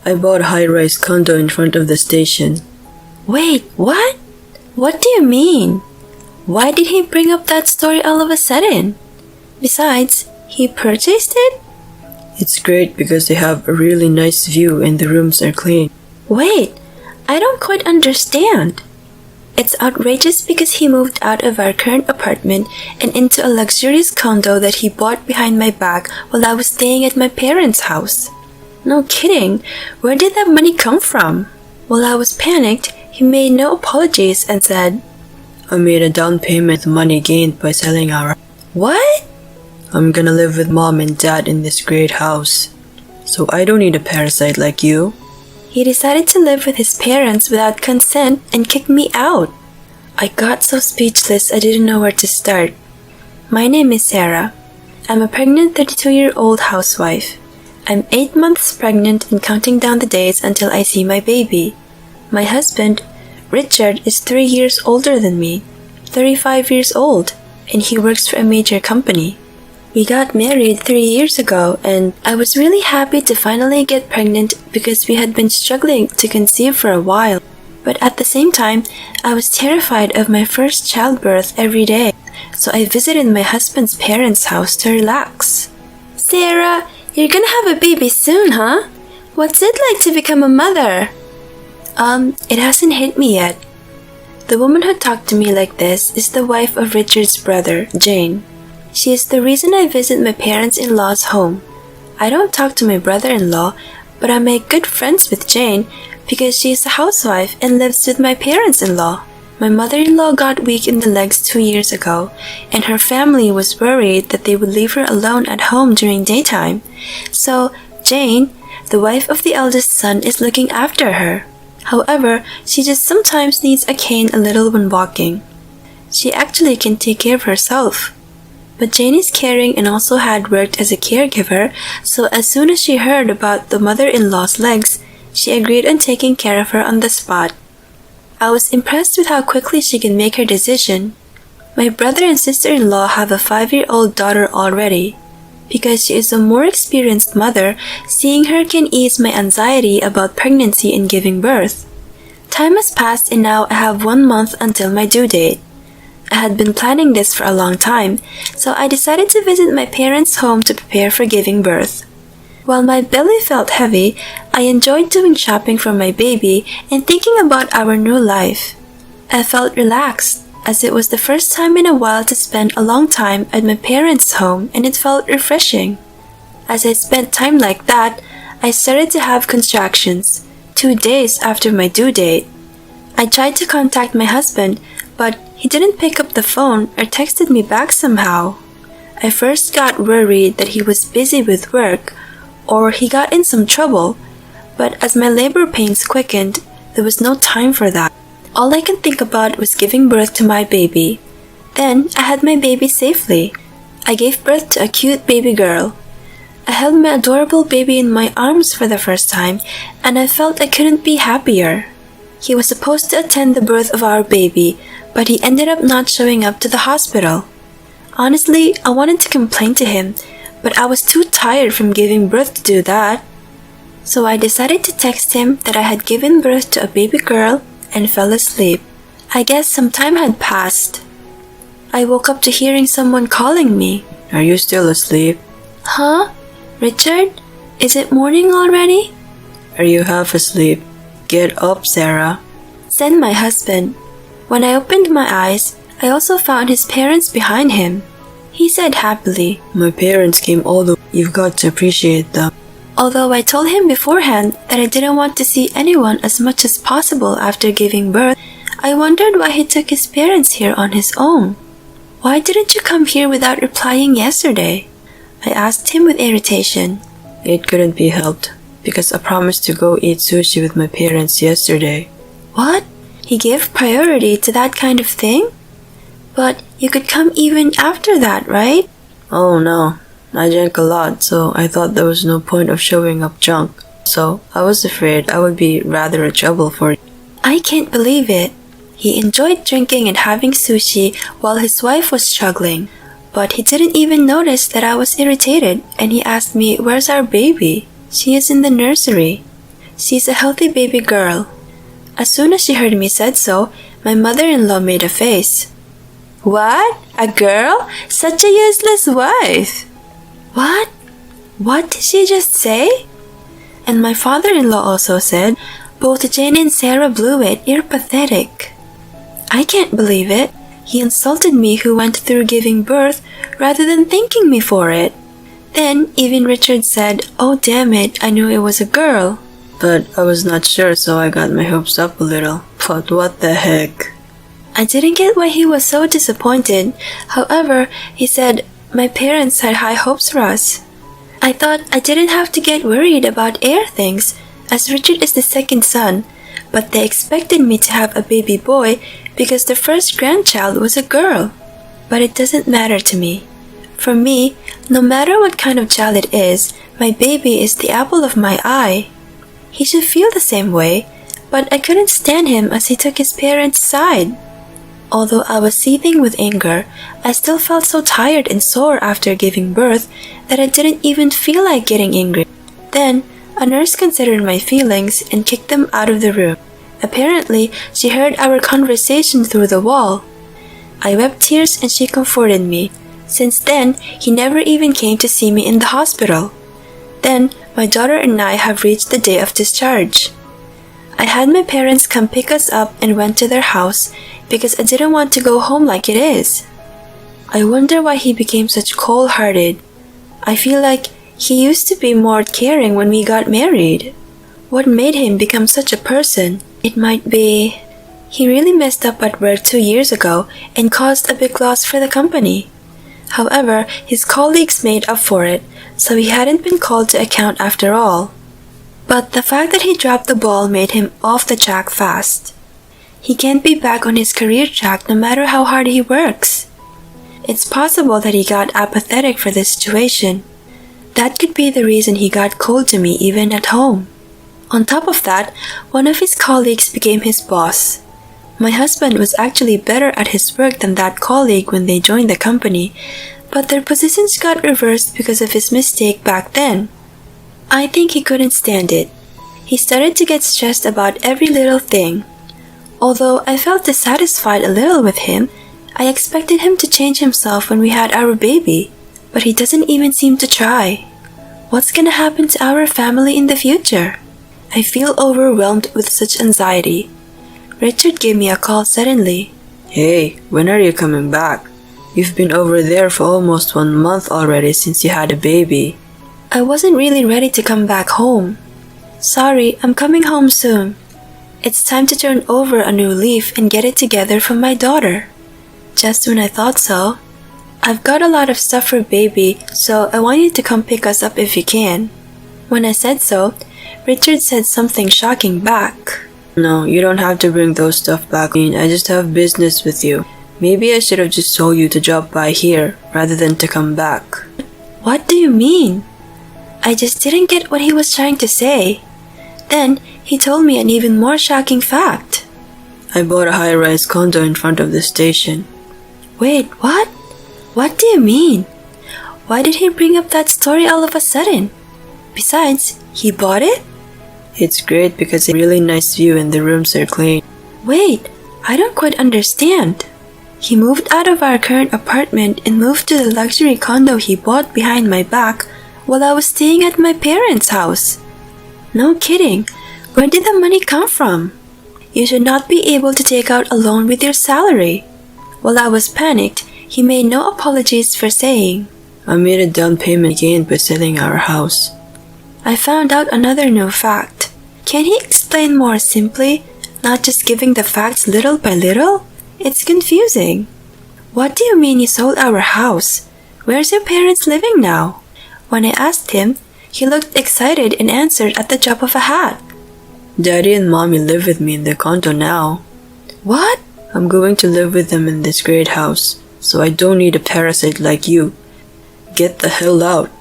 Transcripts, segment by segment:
I bought a high-rise condo in front of the station. Wait, what? What do you mean? Why did he bring up that story all of a sudden? Besides, he purchased it? It's great because they have a really nice view and the rooms are clean. Wait, I don't quite understand. It's outrageous because he moved out of our current apartment and into a luxurious condo that he bought behind my back while I was staying at my parents' house. No kidding, where did that money come from? While I was panicked, he made no apologies and said, I made a down payment of money gained by selling our... What? I'm gonna live with mom and dad in this great house, so I don't need a parasite like you. He decided to live with his parents without consent and kicked me out. I got so speechless I didn't know where to start. My name is Sarah. I'm a pregnant 32-year-old housewife. I'm 8 months pregnant and counting down the days until I see my baby. My husband, Richard, is 3 years older than me, 35 years old, and he works for a major company. We got married 3 years ago, and I was really happy to finally get pregnant because we had been struggling to conceive for a while. But at the same time, I was terrified of my first childbirth every day, so I visited my husband's parents' house to relax. Sarah, you're gonna have a baby soon, huh? What's it like to become a mother? It hasn't hit me yet. The woman who talked to me like this is the wife of Richard's brother, Jane. She is the reason I visit my parents-in-law's home. I don't talk to my brother-in-law, but I make good friends with Jane because she is a housewife and lives with my parents-in-law. My mother-in-law got weak in the legs 2 years ago, and her family was worried that they would leave her alone at home during daytime. So, Jane, the wife of the eldest son, is looking after her. However, she just sometimes needs a cane a little when walking. She actually can take care of herself. But Jane is caring and also had worked as a caregiver, so as soon as she heard about the mother-in-law's legs, she agreed on taking care of her on the spot. I was impressed with how quickly she can make her decision. My brother and sister-in-law have a 5-year-old daughter already. Because she is a more experienced mother, seeing her can ease my anxiety about pregnancy and giving birth. Time has passed and now I have 1 month until my due date. I had been planning this for a long time, so I decided to visit my parents' home to prepare for giving birth. While my belly felt heavy, I enjoyed doing shopping for my baby and thinking about our new life. I felt relaxed, as it was the first time in a while to spend a long time at my parents' home, and it felt refreshing. As I spent time like that, I started to have contractions, 2 days after my due date. I tried to contact my husband, but he didn't pick up the phone or texted me back somehow. I first got worried that he was busy with work or he got in some trouble, but as my labor pains quickened, there was no time for that. All I could think about was giving birth to my baby. Then I had my baby safely. I gave birth to a cute baby girl. I held my adorable baby in my arms for the first time, and I felt I couldn't be happier. He was supposed to attend the birth of our baby, but he ended up not showing up to the hospital. Honestly, I wanted to complain to him, but I was too tired from giving birth to do that. So I decided to text him that I had given birth to a baby girl and fell asleep. I guess some time had passed. I woke up to hearing someone calling me. Are you still asleep? Huh? Richard? Is it morning already? Are you half asleep? Get up, Sarah, said my husband. When I opened my eyes, I also found his parents behind him. He said happily, My parents came all the way. You've got to appreciate them. Although I told him beforehand that I didn't want to see anyone as much as possible after giving birth, I wondered why he took his parents here on his own. Why didn't you come here without replying yesterday? I asked him with irritation. It couldn't be helped, because I promised to go eat sushi with my parents yesterday. What? He gave priority to that kind of thing? But you could come even after that, right? Oh no, I drank a lot, so I thought there was no point of showing up drunk. So I was afraid I would be rather a trouble for you. I can't believe it. He enjoyed drinking and having sushi while his wife was struggling. But he didn't even notice that I was irritated, and he asked me, where's our baby? She is in the nursery. She's a healthy baby girl. As soon as she heard me said so, my mother-in-law made a face. What? A girl? Such a useless wife! What? What did she just say? And my father-in-law also said, both Jane and Sarah blew it, you're pathetic. I can't believe it. He insulted me who went through giving birth rather than thanking me for it. Then even Richard said, oh damn it, I knew it was a girl. But I was not sure, so I got my hopes up a little. But what the heck? I didn't get why he was so disappointed. However, he said, my parents had high hopes for us. I thought I didn't have to get worried about air things, as Richard is the second son, but they expected me to have a baby boy because the first grandchild was a girl. But it doesn't matter to me. For me, no matter what kind of child it is, my baby is the apple of my eye. He should feel the same way, but I couldn't stand him as he took his parents' side. Although I was seething with anger, I still felt so tired and sore after giving birth that I didn't even feel like getting angry. Then, a nurse considered my feelings and kicked them out of the room. Apparently, she heard our conversation through the wall. I wept tears and she comforted me. Since then, he never even came to see me in the hospital. Then, my daughter and I have reached the day of discharge. I had my parents come pick us up and went to their house because I didn't want to go home like it is. I wonder why he became such cold-hearted. I feel like he used to be more caring when we got married. What made him become such a person? It might be he really messed up at work 2 years ago and caused a big loss for the company. However, his colleagues made up for it, so he hadn't been called to account after all. But the fact that he dropped the ball made him off the track fast. He can't be back on his career track no matter how hard he works. It's possible that he got apathetic for this situation. That could be the reason he got cold to me even at home. On top of that, one of his colleagues became his boss. My husband was actually better at his work than that colleague when they joined the company, but their positions got reversed because of his mistake back then. I think he couldn't stand it. He started to get stressed about every little thing. Although I felt dissatisfied a little with him, I expected him to change himself when we had our baby, but he doesn't even seem to try. What's gonna happen to our family in the future? I feel overwhelmed with such anxiety. Richard gave me a call suddenly. Hey, when are you coming back? You've been over there for almost 1 month already since you had a baby. I wasn't really ready to come back home. Sorry, I'm coming home soon. It's time to turn over a new leaf and get it together for my daughter. Just when I thought so. I've got a lot of stuff for baby, so I want you to come pick us up if you can. When I said so, Richard said something shocking back. No, you don't have to bring those stuff back. I just have business with you. Maybe I should have just told you to drop by here rather than to come back. What do you mean? I just didn't get what he was trying to say. Then he told me an even more shocking fact. I bought a high-rise condo in front of the station. Wait, what? What do you mean? Why did he bring up that story all of a sudden? Besides, he bought it? It's great because it's a really nice view and the rooms are clean. Wait, I don't quite understand. He moved out of our current apartment and moved to the luxury condo he bought behind my back while I was staying at my parents' house. No kidding. Where did the money come from? You should not be able to take out a loan with your salary. While I was panicked, he made no apologies for saying, I made a down payment again by selling our house. I found out another new fact. Can he explain more simply, not just giving the facts little by little? It's confusing. What do you mean you sold our house? Where's your parents living now? When I asked him, he looked excited and answered at the drop of a hat. Daddy and Mommy live with me in the condo now. What? I'm going to live with them in this great house, so I don't need a parasite like you. Get the hell out.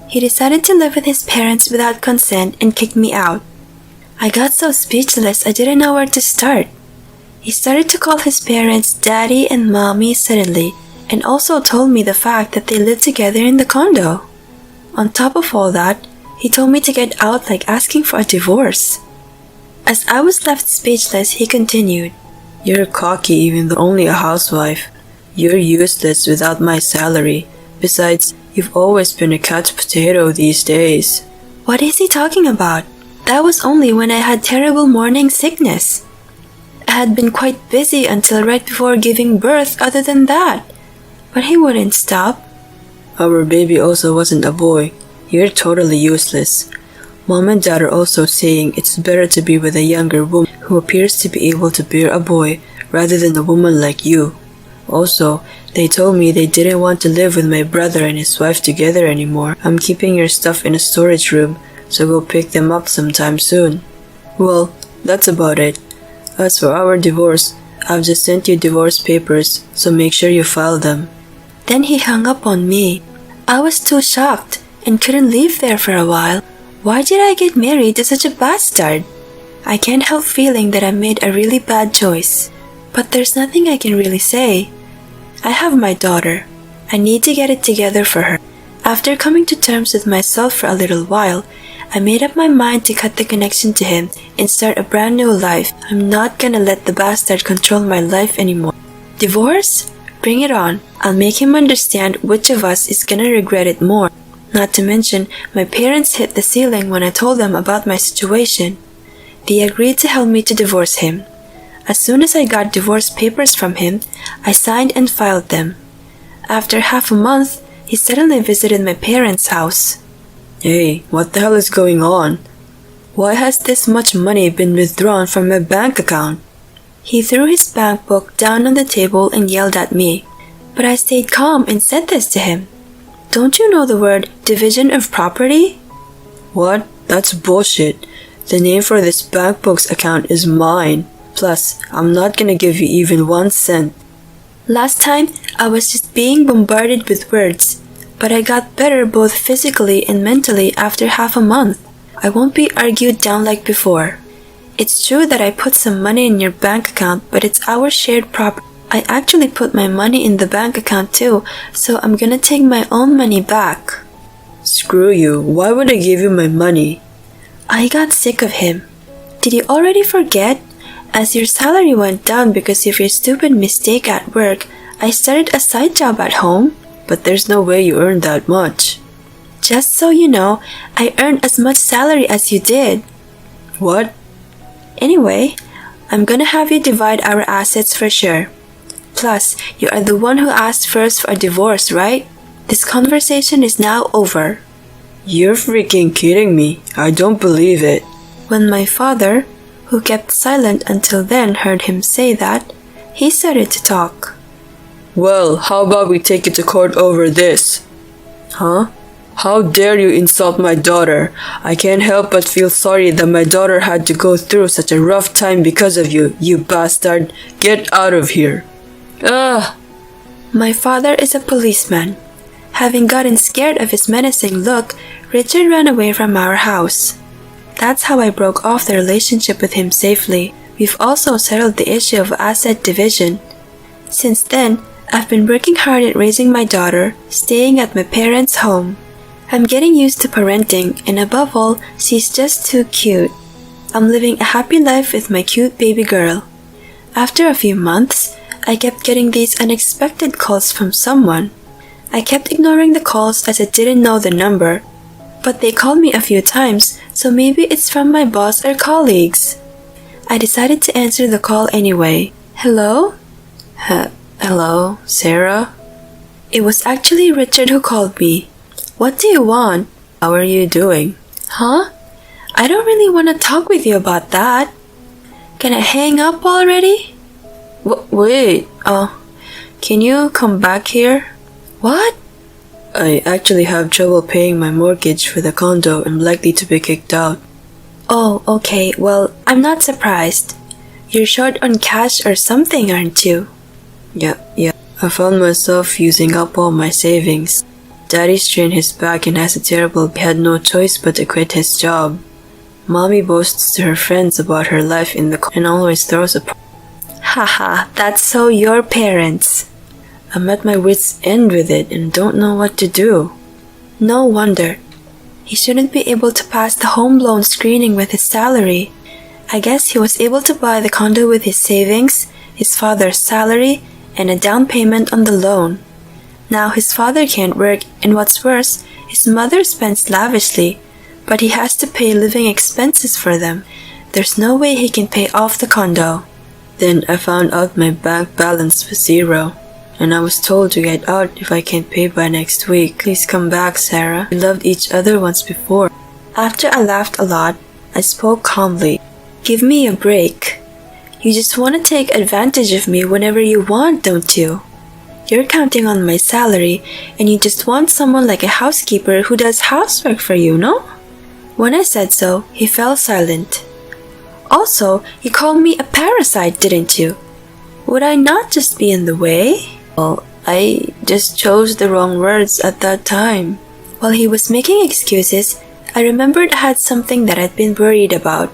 He decided to live with his parents without consent and kicked me out. I got so speechless I didn't know where to start. He started to call his parents Daddy and Mommy suddenly, and also told me the fact that they lived together in the condo. On top of all that, He told me to get out like asking for a divorce. As I was left speechless, he continued, You're cocky even though only a housewife. You're useless without my salary. Besides, you've always been a couch potato these days. What is he talking about? That was only when I had terrible morning sickness. I had been quite busy until right before giving birth other than that. But he wouldn't stop. Our baby also wasn't a boy. You're totally useless. Mom and Dad are also saying it's better to be with a younger woman who appears to be able to bear a boy rather than a woman like you. Also, they told me they didn't want to live with my brother and his wife together anymore. I'm keeping your stuff in a storage room, so go pick them up sometime soon. Well, that's about it. As for our divorce, I've just sent you divorce papers, so make sure you file them. Then he hung up on me. I was too shocked and couldn't leave there for a while. Why did I get married to such a bastard? I can't help feeling that I made a really bad choice. But there's nothing I can really say. I have my daughter. I need to get it together for her. After coming to terms with myself for a little while, I made up my mind to cut the connection to him and start a brand new life. I'm not gonna let the bastard control my life anymore. Divorce? Bring it on. I'll make him understand which of us is gonna regret it more. Not to mention, my parents hit the ceiling when I told them about my situation. They agreed to help me to divorce him. As soon as I got divorce papers from him, I signed and filed them. After half a month, he suddenly visited my parents' house. Hey, what the hell is going on? Why has this much money been withdrawn from my bank account? He threw his bank book down on the table and yelled at me. But I stayed calm and said this to him. Don't you know the word division of property? What? That's bullshit. The name for this bank book's account is mine. Plus, I'm not gonna give you even 1 cent. Last time, I was just being bombarded with words, but I got better both physically and mentally after half a month. I won't be argued down like before. It's true that I put some money in your bank account, but it's our shared property. I actually put my money in the bank account too, so I'm gonna take my own money back. Screw you. Why would I give you my money? I got sick of him. Did you already forget? As your salary went down because of your stupid mistake at work, I started a side job at home. But there's no way you earned that much. Just so you know, I earned as much salary as you did. What? Anyway, I'm gonna have you divide our assets for sure. Plus, you are the one who asked first for a divorce, right? This conversation is now over. You're freaking kidding me. I don't believe it. When my father, who kept silent until then, heard him say that, he started to talk. Well, how about we take it to court over this? Huh? How dare you insult my daughter? I can't help but feel sorry that my daughter had to go through such a rough time because of you, you bastard. Get out of here. Ugh. My father is a policeman. Having gotten scared of his menacing look, Richard ran away from our house. That's how I broke off the relationship with him safely. We've also settled the issue of asset division. Since then, I've been working hard at raising my daughter, staying at my parents' home. I'm getting used to parenting, and above all, she's just too cute. I'm living a happy life with my cute baby girl. After a few months, I kept getting these unexpected calls from someone. I kept ignoring the calls as I didn't know the number, but they called me a few times, so maybe it's from my boss or colleagues. I decided to answer the call anyway. Hello? Hello, Sarah? It was actually Richard who called me. What do you want? How are you doing? Huh? I don't really want to talk with you about that. Can I hang up already? Wait, can you come back here? What? I actually have trouble paying my mortgage for the condo and I'm likely to be kicked out. Oh, okay, well, I'm not surprised. You're short on cash or something, aren't you? Yeah. I found myself using up all my savings. Daddy strained his back and has a terrible he had no choice but to quit his job. Mommy boasts to her friends about her life in the and always throws a Haha, that's so your parents. I'm at my wit's end with it and don't know what to do. No wonder. he shouldn't be able to pass the home loan screening with his salary. I guess he was able to buy the condo with his savings, his father's salary, and a down payment on the loan. Now his father can't work, and what's worse, his mother spends lavishly, but he has to pay living expenses for them. There's no way he can pay off the condo. Then I found out my bank balance was zero, and I was told to get out if I can't pay by next week. Please come back, Sarah. We loved each other once before. After I laughed a lot, I spoke calmly. Give me a break. You just want to take advantage of me whenever you want, don't you? You're counting on my salary, and you just want someone like a housekeeper who does housework for you, no? When I said so, he fell silent. Also, you called me a parasite, didn't you? Would I not just be in the way? Well, I just chose the wrong words at that time. While he was making excuses, I remembered I had something that I'd been worried about.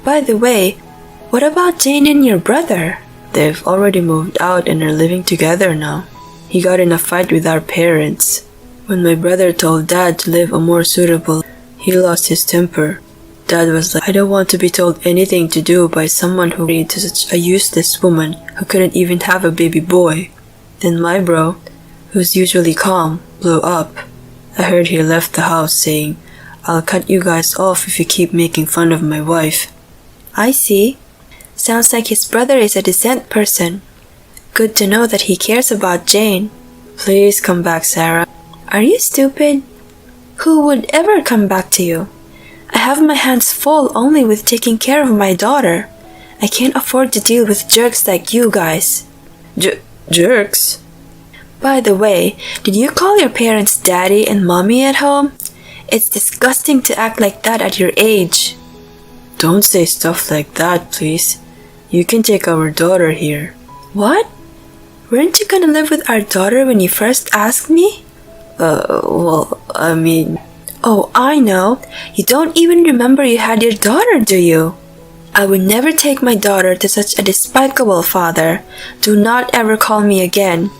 By the way, what about Jane and your brother? They've already moved out and are living together now. He got in a fight with our parents. When my brother told Dad to live a more suitable, he lost his temper. Dad was like, I don't want to be told anything to do by someone who married to such a useless woman who couldn't even have a baby boy. Then my bro, who's usually calm, blew up. I heard he left the house saying, I'll cut you guys off if you keep making fun of my wife. I see. Sounds like his brother is a decent person. Good to know that he cares about Jane. Please come back, Sarah. Are you stupid? Who would ever come back to you? I have my hands full only with taking care of my daughter. I can't afford to deal with jerks like you guys. Jerks? By the way, did you call your parents daddy and mommy at home? It's disgusting to act like that at your age. Don't say stuff like that, please. You can take our daughter here. What? Weren't you gonna live with our daughter when you first asked me? Well, I mean... Oh, I know. You don't even remember you had your daughter, do you? I would never take my daughter to such a despicable father. Do not ever call me again.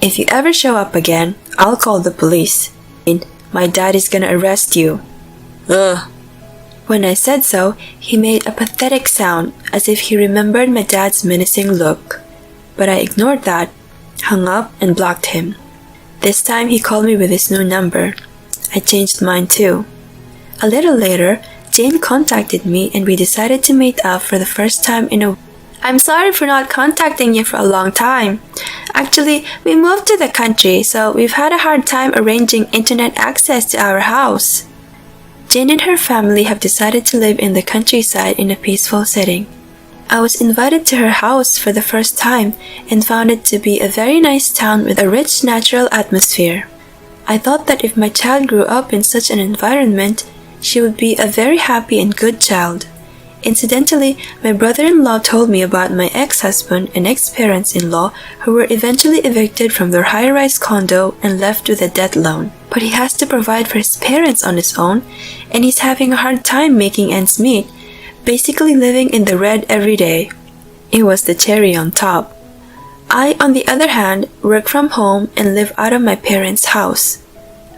If you ever show up again, I'll call the police. My dad is gonna arrest you. When I said so, he made a pathetic sound as if he remembered my dad's menacing look. But I ignored that, hung up, and blocked him. This time he called me with his new number. I changed mine too. A little later, Jane contacted me and we decided to meet up for the first time in a... I'm sorry for not contacting you for a long time. Actually, we moved to the country, so we've had a hard time arranging internet access to our house. Jane and her family have decided to live in the countryside in a peaceful setting. I was invited to her house for the first time and found it to be a very nice town with a rich natural atmosphere. I thought that if my child grew up in such an environment, she would be a very happy and good child. Incidentally, my brother-in-law told me about my ex-husband and ex-parents-in-law who were eventually evicted from their high-rise condo and left with a debt loan. But he has to provide for his parents on his own, and he's having a hard time making ends meet, basically living in the red every day. It was the cherry on top. I, on the other hand, work from home and live out of my parents' house.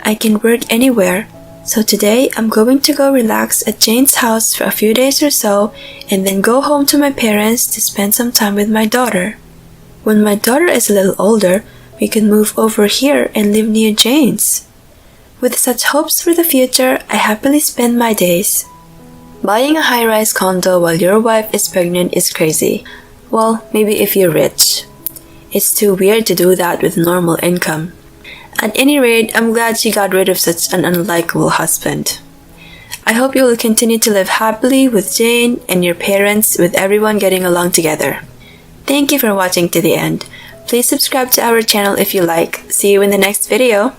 I can work anywhere, so today I'm going to go relax at Jane's house for a few days or so and then go home to my parents to spend some time with my daughter. When my daughter is a little older, we can move over here and live near Jane's. With such hopes for the future, I happily spend my days. Buying a high-rise condo while your wife is pregnant is crazy. Well, maybe if you're rich. It's too weird to do that with normal income. At any rate, I'm glad she got rid of such an unlikable husband. I hope you will continue to live happily with Jane and your parents, with everyone getting along together. Thank you for watching to the end. Please subscribe to our channel if you like. See you in the next video.